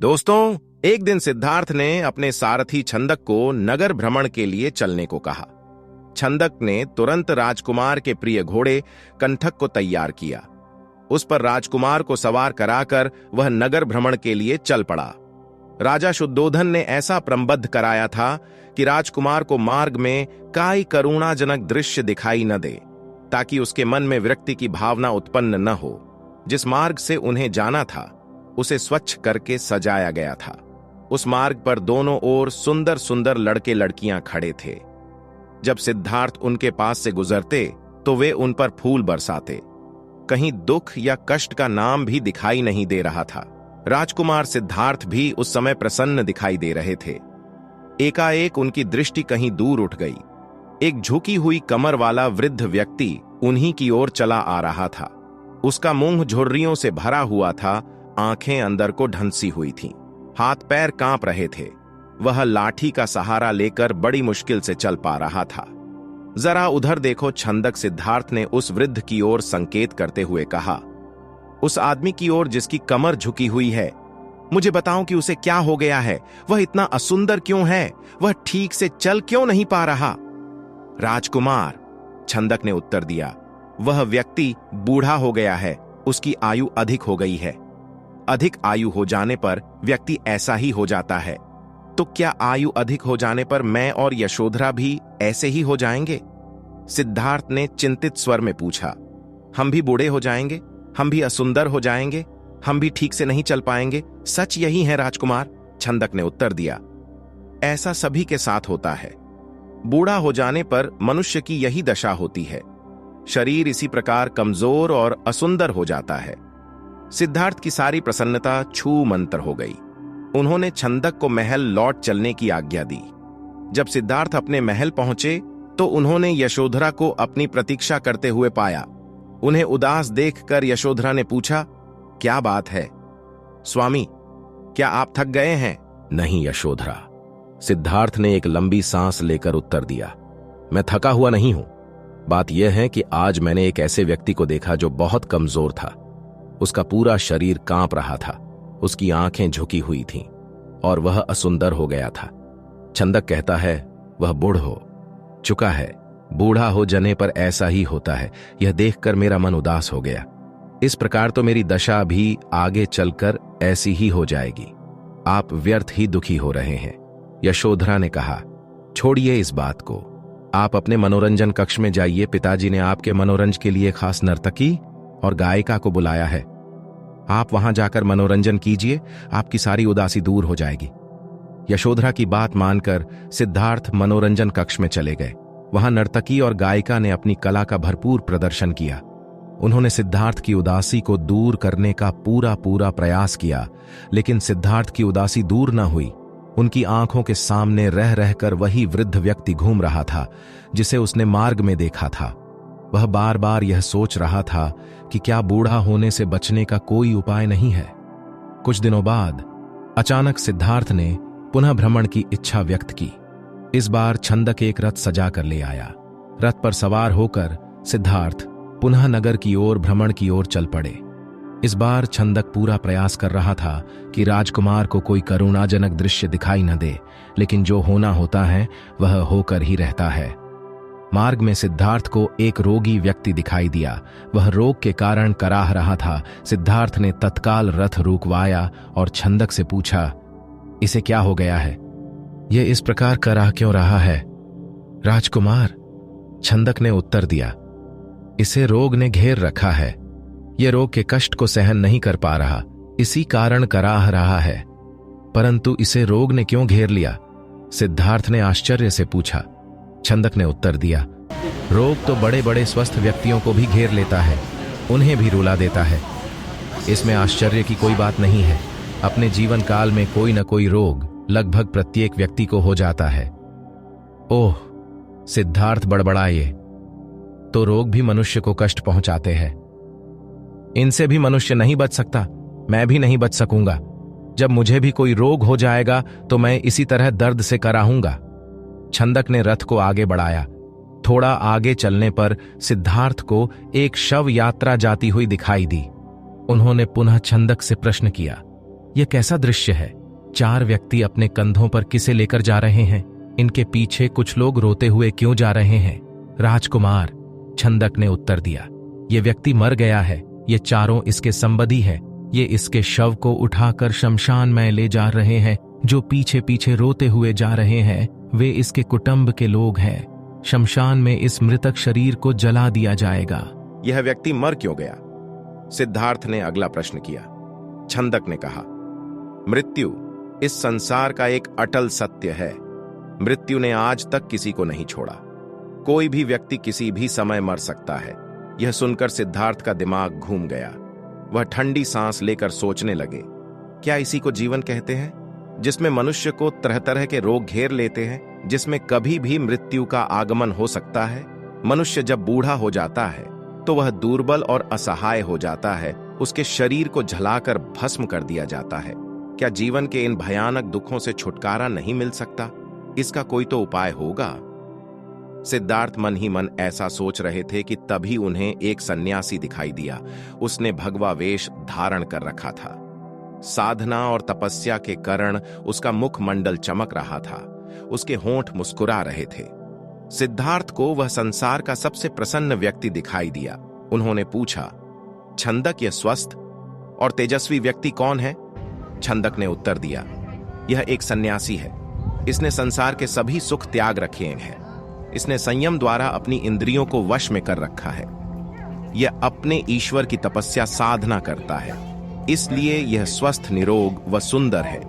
दोस्तों, एक दिन सिद्धार्थ ने अपने सारथी छंदक को नगर भ्रमण के लिए चलने को कहा। छंदक ने तुरंत राजकुमार के प्रिय घोड़े कंठक को तैयार किया। उस पर राजकुमार को सवार कराकर वह नगर भ्रमण के लिए चल पड़ा। राजा शुद्धोधन ने ऐसा प्रबंध कराया था कि राजकुमार को मार्ग में कोई करुणाजनक दृश्य दिखाई न दे, ताकि उसके मन में विरक्ति की भावना उत्पन्न न हो। जिस मार्ग से उन्हें जाना था उसे स्वच्छ करके सजाया गया था। उस मार्ग पर दोनों ओर सुंदर सुंदर लड़के लड़कियां खड़े थे। जब सिद्धार्थ उनके पास से गुजरते तो वे उन पर फूल बरसाते। कहीं दुख या कष्ट का नाम भी दिखाई नहीं दे रहा था। राजकुमार सिद्धार्थ भी उस समय प्रसन्न दिखाई दे रहे थे। एकाएक उनकी दृष्टि कहीं दूर उठ गई। एक झुकी हुई कमर वाला वृद्ध व्यक्ति उन्हीं की ओर चला आ रहा था। उसका मुंह झुर्रियों से भरा हुआ था, आंखें अंदर को ढंसी हुई थीं, हाथ पैर कांप रहे थे। वह लाठी का सहारा लेकर बड़ी मुश्किल से चल पा रहा था। जरा उधर देखो, छंदक सिद्धार्थ ने उस वृद्ध की ओर संकेत करते हुए कहा। उस आदमी की ओर जिसकी कमर झुकी हुई है। मुझे बताओ कि उसे क्या हो गया है? वह इतना असुंदर क्यों है? वह ठीक से चल क्यों नहीं पा रहा? राजकुमार, छंदक ने उत्तर दिया, वह व्यक्ति बूढ़ा हो गया है। उसकी आयु अधिक हो गई है। अधिक आयु हो जाने पर व्यक्ति ऐसा ही हो जाता है। तो क्या आयु अधिक हो जाने पर मैं और यशोधरा भी ऐसे ही हो जाएंगे? सिद्धार्थ ने चिंतित स्वर में पूछा। हम भी बूढ़े हो जाएंगे? हम भी असुंदर हो जाएंगे? हम भी ठीक से नहीं चल पाएंगे? सच यही है राजकुमार, छंदक ने उत्तर दिया। ऐसा सभी के साथ होता है। बूढ़ा हो जाने पर मनुष्य की यही दशा होती है। शरीर इसी प्रकार कमजोर और असुंदर हो जाता है। सिद्धार्थ की सारी प्रसन्नता छू मंतर हो गई। उन्होंने छंदक को महल लौट चलने की आज्ञा दी। जब सिद्धार्थ अपने महल पहुंचे तो उन्होंने यशोधरा को अपनी प्रतीक्षा करते हुए पाया। उन्हें उदास देखकर यशोधरा ने पूछा, क्या बात है स्वामी, क्या आप थक गए हैं? नहीं यशोधरा, सिद्धार्थ ने एक लंबी सांस लेकर उत्तर दिया, मैं थका हुआ नहीं हूं। बात यह है कि आज मैंने एक ऐसे व्यक्ति को देखा जो बहुत कमजोर था। उसका पूरा शरीर कांप रहा था, उसकी आंखें झुकी हुई थीं और वह असुंदर हो गया था। छंदक कहता है वह बूढ़ हो चुका है। बूढ़ा हो जाने पर ऐसा ही होता है। यह देखकर मेरा मन उदास हो गया। इस प्रकार तो मेरी दशा भी आगे चलकर ऐसी ही हो जाएगी। आप व्यर्थ ही दुखी हो रहे हैं। यशोधरा ने कहा, छोड़िए इस बात को, आप अपने मनोरंजन कक्ष में जाइए। पिताजी ने आपके मनोरंजन के लिए खास नर्तकी और गायिका को बुलाया है। आप वहां जाकर मनोरंजन कीजिए, आपकी सारी उदासी दूर हो जाएगी। यशोधरा की बात मानकर सिद्धार्थ मनोरंजन कक्ष में चले गए। वहां नर्तकी और गायिका ने अपनी कला का भरपूर प्रदर्शन किया। उन्होंने सिद्धार्थ की उदासी को दूर करने का पूरा प्रयास किया, लेकिन सिद्धार्थ की उदासी दूर न हुई। उनकी आंखों के सामने रह रहकर वही वृद्ध व्यक्ति घूम रहा था जिसे उसने मार्ग में देखा था। वह बार बार यह सोच रहा था कि क्या बूढ़ा होने से बचने का कोई उपाय नहीं है। कुछ दिनों बाद अचानक सिद्धार्थ ने पुनः भ्रमण की इच्छा व्यक्त की। इस बार छंदक एक रथ सजा कर ले आया। रथ पर सवार होकर सिद्धार्थ पुनः नगर की ओर भ्रमण की ओर चल पड़े। इस बार छंदक पूरा प्रयास कर रहा था कि राजकुमार को कोई करुणाजनक दृश्य दिखाई न दे, लेकिन जो होना होता है वह होकर ही रहता है। मार्ग में सिद्धार्थ को एक रोगी व्यक्ति दिखाई दिया। वह रोग के कारण कराह रहा था। सिद्धार्थ ने तत्काल रथ रुकवाया और छंदक से पूछा, इसे क्या हो गया है? यह इस प्रकार कराह क्यों रहा है? राजकुमार, छंदक ने उत्तर दिया, इसे रोग ने घेर रखा है। यह रोग के कष्ट को सहन नहीं कर पा रहा, इसी कारण कराह रहा है। परंतु इसे रोग ने क्यों घेर लिया? सिद्धार्थ ने आश्चर्य से पूछा। छंदक ने उत्तर दिया, रोग तो बड़े बड़े स्वस्थ व्यक्तियों को भी घेर लेता है, उन्हें भी रुला देता है। इसमें आश्चर्य की कोई बात नहीं है। अपने जीवन काल में कोई न कोई रोग लगभग प्रत्येक व्यक्ति को हो जाता है। ओह, सिद्धार्थ बड़बड़ाए, तो रोग भी मनुष्य को कष्ट पहुंचाते हैं। इनसे भी मनुष्य नहीं बच सकता, मैं भी नहीं बच सकूंगा। जब मुझे भी कोई रोग हो जाएगा तो मैं इसी तरह दर्द से कराहूंगा। छंदक ने रथ को आगे बढ़ाया। थोड़ा आगे चलने पर सिद्धार्थ को एक शव यात्रा जाती हुई दिखाई दी। उन्होंने पुनः छंदक से प्रश्न किया, यह कैसा दृश्य है? 4 व्यक्ति अपने कंधों पर किसे लेकर जा रहे हैं? इनके पीछे कुछ लोग रोते हुए क्यों जा रहे हैं? राजकुमार, छंदक ने उत्तर दिया, ये व्यक्ति मर गया है। ये चारों इसके संबंधी है। ये इसके शव को उठाकर शमशान में ले जा रहे हैं। जो पीछे पीछे रोते हुए जा रहे हैं वे इसके कुटुंब के लोग हैं। शमशान में इस मृतक शरीर को जला दिया जाएगा। यह व्यक्ति मर क्यों गया? सिद्धार्थ ने अगला प्रश्न किया। छंदक ने कहा, मृत्यु इस संसार का एक अटल सत्य है। मृत्यु ने आज तक किसी को नहीं छोड़ा। कोई भी व्यक्ति किसी भी समय मर सकता है। यह सुनकर सिद्धार्थ का दिमाग घूम गया। वह ठंडी सांस लेकर सोचने लगे, क्या इसी को जीवन कहते हैं, जिसमें मनुष्य को तरह तरह के रोग घेर लेते हैं, जिसमें कभी भी मृत्यु का आगमन हो सकता है? मनुष्य जब बूढ़ा हो जाता है तो वह दुर्बल और असहाय हो जाता है। उसके शरीर को जलाकर भस्म कर दिया जाता है। क्या जीवन के इन भयानक दुखों से छुटकारा नहीं मिल सकता? इसका कोई तो उपाय होगा। सिद्धार्थ मन ही मन ऐसा सोच रहे थे कि तभी उन्हें एक सन्यासी दिखाई दिया। उसने भगवा वेश धारण कर रखा था। साधना और तपस्या के कारण उसका मुखमंडल चमक रहा था। उसके होंठ मुस्कुरा रहे थे। सिद्धार्थ को वह संसार का सबसे प्रसन्न व्यक्ति दिखाई दिया। उन्होंने पूछा, छंदक, यह स्वस्थ और तेजस्वी व्यक्ति कौन है? छंदक ने उत्तर दिया, यह एक सन्यासी है। इसने संसार के सभी सुख त्याग रखे हैं। इसने संयम द्वारा अपनी इंद्रियों को वश में कर रखा है। यह अपने ईश्वर की तपस्या साधना करता है, इसलिए यह स्वस्थ, निरोग व सुंदर है।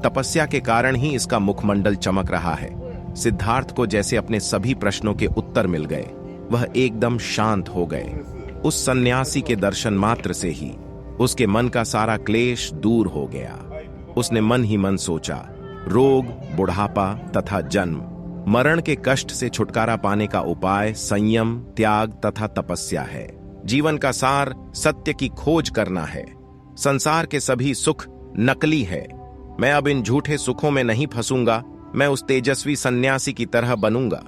तपस्या के कारण ही इसका मुखमंडल चमक रहा है। सिद्धार्थ को जैसे अपने सभी प्रश्नों के उत्तर मिल गए। वह एकदम शांत हो गए। उस सन्यासी के दर्शन मात्र से ही उसके मन का सारा क्लेश दूर हो गया। उसने मन ही मन सोचा, रोग, बुढ़ापा तथा जन्म मरण के कष्ट से छुटकारा पाने का उपाय संयम, त्याग तथा तपस्या है। जीवन का सार सत्य की खोज करना है। संसार के सभी सुख नकली है। मैं अब इन झूठे सुखों में नहीं फंसूंगा। मैं उस तेजस्वी सन्यासी की तरह बनूंगा।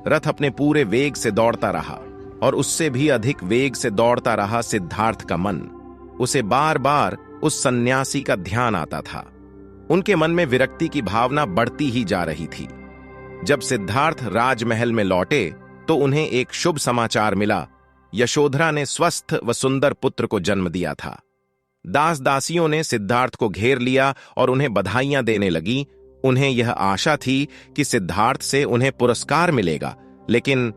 रथ अपने पूरे वेग से दौड़ता रहा और उससे भी अधिक वेग से दौड़ता रहा सिद्धार्थ का मन। उसे बार बार उस सन्यासी का ध्यान आता था। उनके मन में विरक्ति की भावना बढ़ती ही जा रही थी। जब सिद्धार्थ राजमहल में लौटे तो उन्हें एक शुभ समाचार मिला। यशोधरा ने स्वस्थ व सुंदर पुत्र को जन्म दिया था। दास दासियों ने सिद्धार्थ को घेर लिया और उन्हें बधाइयां देने लगी। उन्हें यह आशा थी कि सिद्धार्थ से उन्हें पुरस्कार मिलेगा, लेकिन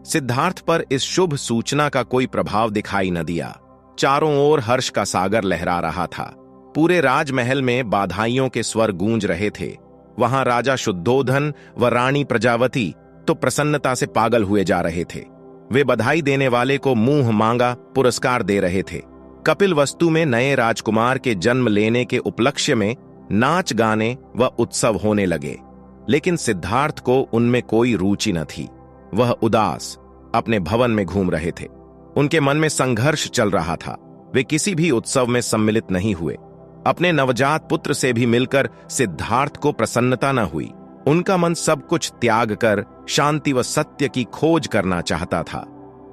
सिद्धार्थ पर इस शुभ सूचना का कोई प्रभाव दिखाई न दिया। चारों ओर हर्ष का सागर लहरा रहा था। पूरे राजमहल में बधाइयों के स्वर गूंज रहे थे। वहां राजा शुद्धोधन व रानी प्रजावती तो प्रसन्नता से पागल हुए जा रहे थे। वे बधाई देने वाले को मुंह मांगा पुरस्कार दे रहे थे। कपिल वस्तु में नए राजकुमार के जन्म लेने के उपलक्ष्य में नाच गाने व उत्सव होने लगे, लेकिन सिद्धार्थ को उनमें कोई रुचि न थी। वह उदास अपने भवन में घूम रहे थे। उनके मन में संघर्ष चल रहा था। वे किसी भी उत्सव में सम्मिलित नहीं हुए। अपने नवजात पुत्र से भी मिलकर सिद्धार्थ को प्रसन्नता न हुई। उनका मन सब कुछ त्याग कर शांति व सत्य की खोज करना चाहता था।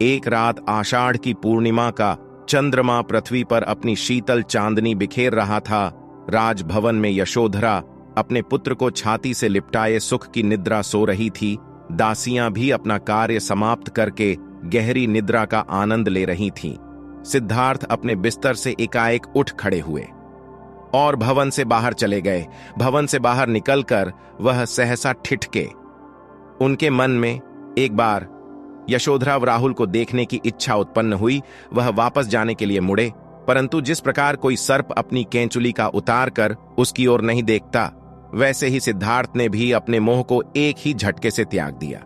एक रात आषाढ़ की पूर्णिमा का चंद्रमा पृथ्वी पर अपनी शीतल चांदनी बिखेर रहा था। राजभवन में यशोधरा अपने पुत्र को छाती से लिपटाए सुख की निद्रा सो रही थी। दासियां भी अपना कार्य समाप्त करके गहरी निद्रा का आनंद ले रही थीं। सिद्धार्थ अपने बिस्तर से एकाएक उठ खड़े हुए और भवन से बाहर चले गए। भवन से बाहर निकलकर वह सहसा ठिठके। उनके मन में एक बार यशोधरा व राहुल को देखने की इच्छा उत्पन्न हुई। वह वापस जाने के लिए मुड़े, परंतु जिस प्रकार कोई सर्प अपनी केंचुली का उतार कर उसकी ओर नहीं देखता, वैसे ही सिद्धार्थ ने भी अपने मोह को एक ही झटके से त्याग दिया।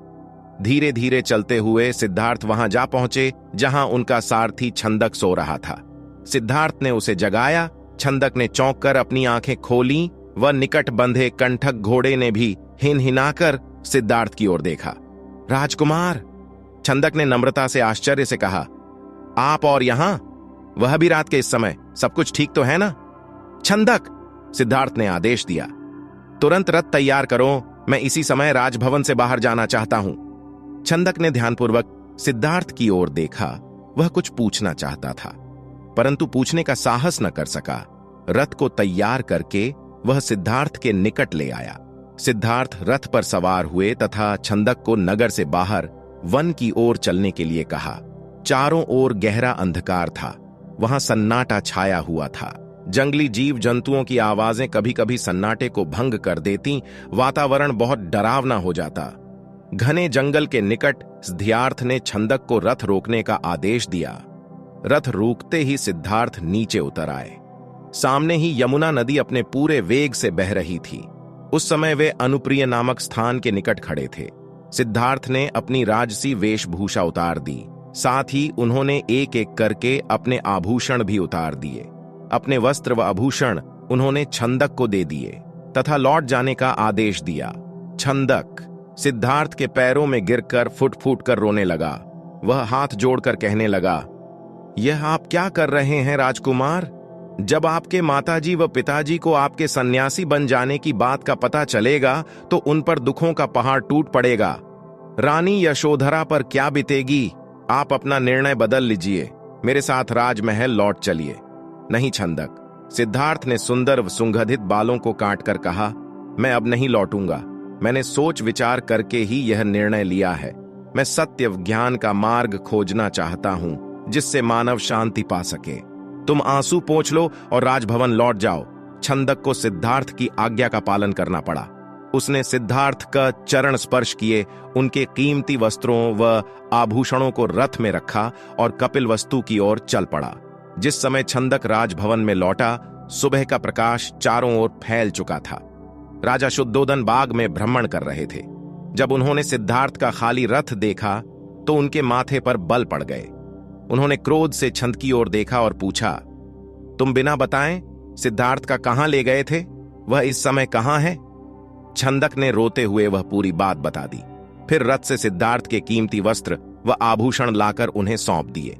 धीरे धीरे चलते हुए सिद्धार्थ वहां जा पहुंचे जहां उनका सारथी छंदक सो रहा था। सिद्धार्थ ने उसे जगाया। छंदक ने चौंक कर अपनी आंखें खोली व निकट बंधे कंठक घोड़े ने भी हिनहिनाकर सिद्धार्थ की ओर देखा। राजकुमार, छंदक ने नम्रता से आश्चर्य से कहा, आप और यहां, वह भी रात के इस समय? सब कुछ ठीक तो है ना? छंदक, सिद्धार्थ ने आदेश दिया, तुरंत रथ तैयार करो। मैं इसी समय राजभवन से बाहर जाना चाहता हूं। छंदक ने ध्यानपूर्वक सिद्धार्थ की ओर देखा। वह कुछ पूछना चाहता था, परंतु पूछने का साहस न कर सका। रथ को तैयार करके वह सिद्धार्थ के निकट ले आया। सिद्धार्थ रथ पर सवार हुए तथा छंदक को नगर से बाहर वन की ओर चलने के लिए कहा। चारों ओर गहरा अंधकार था, वहां सन्नाटा छाया हुआ था। जंगली जीव जंतुओं की आवाजें कभी कभी सन्नाटे को भंग कर देती, वातावरण बहुत डरावना हो जाता। घने जंगल के निकट सिद्धार्थ ने छंदक को रथ रोकने का आदेश दिया। रथ रुकते ही सिद्धार्थ नीचे उतर आए। सामने ही यमुना नदी अपने पूरे वेग से बह रही थी। उस समय वे अनुप्रिय नामक स्थान के निकट खड़े थे। सिद्धार्थ ने अपनी राजसी वेशभूषा उतार दी, साथ ही उन्होंने एक एक करके अपने आभूषण भी उतार दिए। अपने वस्त्र व आभूषण उन्होंने छंदक को दे दिए तथा लौट जाने का आदेश दिया। छंदक सिद्धार्थ के पैरों में गिरकर फुट फुट कर रोने लगा। वह हाथ जोड़कर कहने लगा, यह आप क्या कर रहे हैं राजकुमार? जब आपके माताजी व पिताजी को आपके सन्यासी बन जाने की बात का पता चलेगा तो उन पर दुखों का पहाड़ टूट पड़ेगा। रानी यशोधरा पर क्या बीतेगी? आप अपना निर्णय बदल लीजिए, मेरे साथ राजमहल लौट चलिए। नहीं छंदक, सिद्धार्थ ने सुंदर व सुगंधित बालों को काटकर कहा, मैं अब नहीं लौटूंगा। मैंने सोच विचार करके ही यह निर्णय लिया है। मैं सत्य ज्ञान का मार्ग खोजना चाहता हूं जिससे मानव शांति पा सके। तुम आंसू पोंछ लो और राजभवन लौट जाओ। छंदक को सिद्धार्थ की आज्ञा का पालन करना पड़ा। उसने सिद्धार्थ का चरण स्पर्श किए, उनके कीमती वस्त्रों व आभूषणों को रथ में रखा और कपिलवस्तु की ओर चल पड़ा। जिस समय छंदक राजभवन में लौटा, सुबह का प्रकाश चारों ओर फैल चुका था। राजा शुद्धोधन बाग में भ्रमण कर रहे थे। जब उन्होंने सिद्धार्थ का खाली रथ देखा तो उनके माथे पर बल पड़ गए। उन्होंने क्रोध से छंद की ओर देखा और पूछा, तुम बिना बताएं सिद्धार्थ का कहां ले गए थे? वह इस समय कहां है? छंदक ने रोते हुए वह पूरी बात बता दी। फिर रथ से सिद्धार्थ के कीमती वस्त्र व आभूषण लाकर उन्हें सौंप दिए।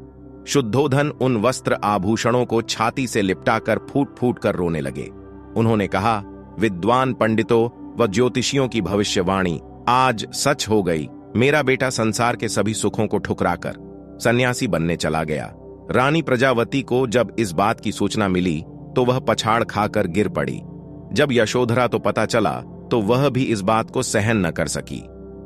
शुद्धोधन उन वस्त्र आभूषणों को छाती से लिपटाकर फूट फूट कर रोने लगे। उन्होंने कहा, विद्वान पंडितों व ज्योतिषियों की भविष्यवाणी आज सच हो गई। मेरा बेटा संसार के सभी सुखों को ठुकराकर सन्यासी बनने चला गया। रानी प्रजावती को जब इस बात की सूचना मिली तो वह पछाड़ खाकर गिर पड़ी। जब यशोधरा तो पता चला तो वह भी इस बात को सहन न कर सकी।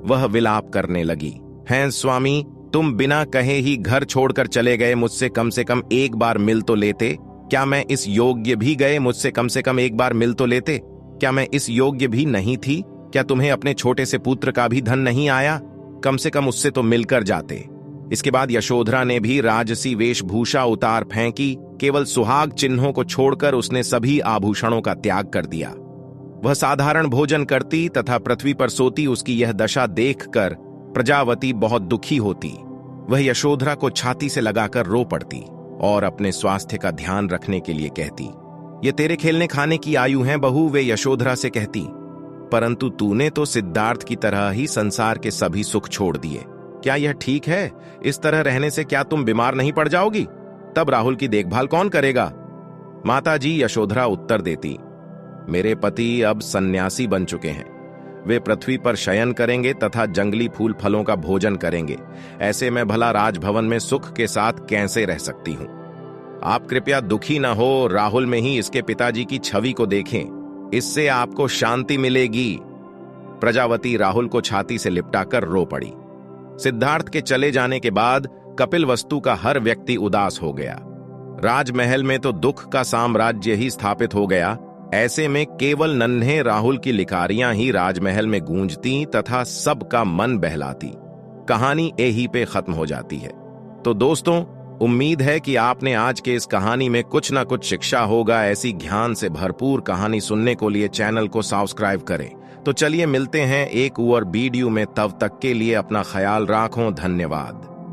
वह विलाप करने लगी, हैं स्वामी, तुम बिना कहे ही घर छोड़कर चले गए। मुझसे कम से कम एक बार मिल तो लेते। क्या मैं इस योग्य भी गए? मुझसे कम से कम एक बार मिल तो लेते। क्या मैं इस योग्य भी नहीं थी? क्या तुम्हें अपने छोटे से पुत्र का भी धन नहीं आया? कम से कम उससे तो मिलकर जाते। इसके बाद यशोधरा ने भी राजसी वेशभूषा उतार फेंकी। केवल सुहाग चिन्हों को छोड़कर उसने सभी आभूषणों का त्याग कर दिया। वह साधारण भोजन करती तथा पृथ्वी पर सोती। उसकी यह दशा देखकर प्रजावती बहुत दुखी होती। वह यशोधरा को छाती से लगाकर रो पड़ती और अपने स्वास्थ्य का ध्यान रखने के लिए कहती, ये तेरे खेलने खाने की आयु है बहू, वे यशोधरा से कहती। परंतु तूने तो सिद्धार्थ की तरह ही संसार के सभी सुख छोड़ दिए। क्या यह ठीक है? इस तरह रहने से क्या तुम बीमार नहीं पड़ जाओगी? तब राहुल की देखभाल कौन करेगा? माताजी यशोधरा उत्तर देती, मेरे पति अब सन्यासी बन चुके हैं। वे पृथ्वी पर शयन करेंगे तथा जंगली फूल फलों का भोजन करेंगे। ऐसे में भला राजभवन में सुख के साथ कैसे रह सकती हूं? आप कृपया दुखी न हो, राहुल में ही इसके पिताजी की छवि को देखें, इससे आपको शांति मिलेगी। प्रजावती राहुल को छाती से लिपटाकर रो पड़ी। सिद्धार्थ के चले जाने के बाद कपिलवस्तु का हर व्यक्ति उदास हो गया। राजमहल में तो दुख का साम्राज्य ही स्थापित हो गया। ऐसे में केवल नन्हे राहुल की लिकारियां ही राजमहल में गूंजती तथा सबका मन बहलाती। कहानी यहीं पे खत्म हो जाती है। तो दोस्तों, उम्मीद है कि आपने आज के इस कहानी में कुछ ना कुछ शिक्षा होगा। ऐसी ज्ञान से भरपूर कहानी सुनने को लिए चैनल को सब्सक्राइब करें। तो चलिए मिलते हैं एक और वीडियो में, तब तक के लिए अपना ख्याल रखो। धन्यवाद।